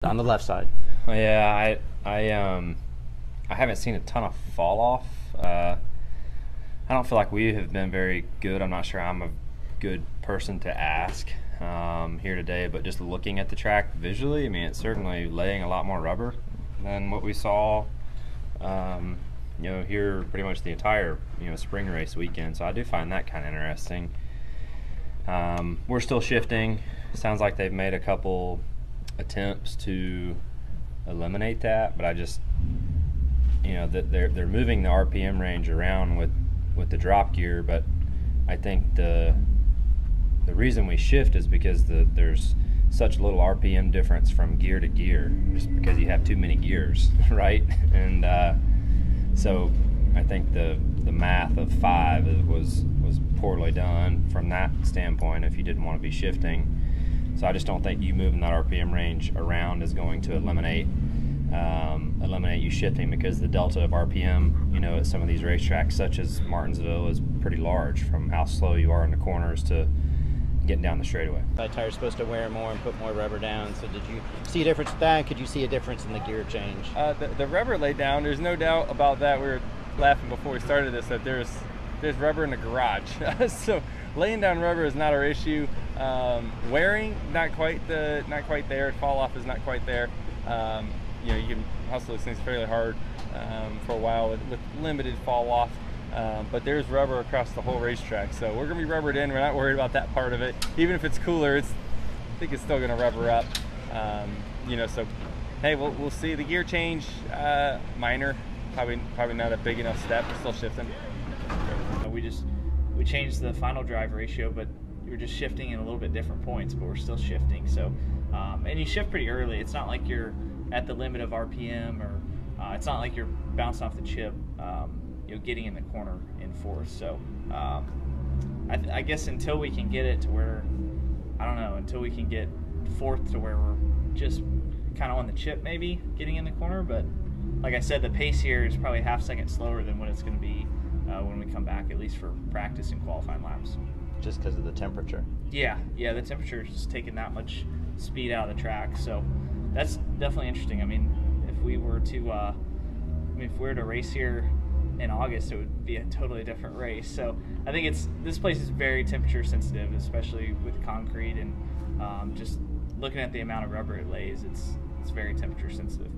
On the left side. Yeah, I haven't seen a ton of fall off. I don't feel like we have been very good. I'm not sure I'm a good person to ask here today, but just looking at the track visually, I mean, it's certainly laying a lot more rubber than what we saw, here pretty much the entire, spring race weekend. So I do find that kind of interesting. We're still shifting. Sounds like they've made a couple attempts to eliminate that, but I just, that they're moving the RPM range around with the drop gear, but I think the reason we shift is because there's such little RPM difference from gear to gear, just because you have too many gears, right? And so I think the math of 5 was poorly done from that standpoint if you didn't want to be shifting. So I just don't think you moving that RPM range around is going to eliminate you shifting, because the delta of RPM, at some of these racetracks, such as Martinsville, is pretty large from how slow you are in the corners to getting down the straightaway. That tire's supposed to wear more and put more rubber down. So did you see a difference with that? Could you see a difference in the gear change? The rubber laid down. There's no doubt about that. We were laughing before we started this that there's rubber in the garage. So laying down rubber is not our issue. Wearing, not quite there. Fall off is not quite there. You can hustle these things fairly hard for a while with limited fall off. But there's rubber across the whole racetrack, so we're gonna be rubbered in. We're not worried about that part of it. Even if it's cooler, I think it's still gonna rubber up. So hey, we'll see. The gear change, minor, probably not a big enough step. We're still shifting. We changed the final drive ratio, but we're just shifting in a little bit different points, but we're still shifting. So, and you shift pretty early. It's not like you're at the limit of RPM, or it's not like you're bouncing off the chip, getting in the corner in fourth. So, I guess until we can get it to where, until we can get fourth to where we're just kind of on the chip, maybe getting in the corner. But like I said, the pace here is probably half second slower than what it's going to be when we come back, at least for practice and qualifying laps. Just because of the temperature. Yeah, the temperature is just taking that much speed out of the track, so that's definitely interesting. I mean, if we were to race here in August, it would be a totally different race. So I think this place is very temperature sensitive, especially with concrete, and just looking at the amount of rubber it lays, it's very temperature sensitive.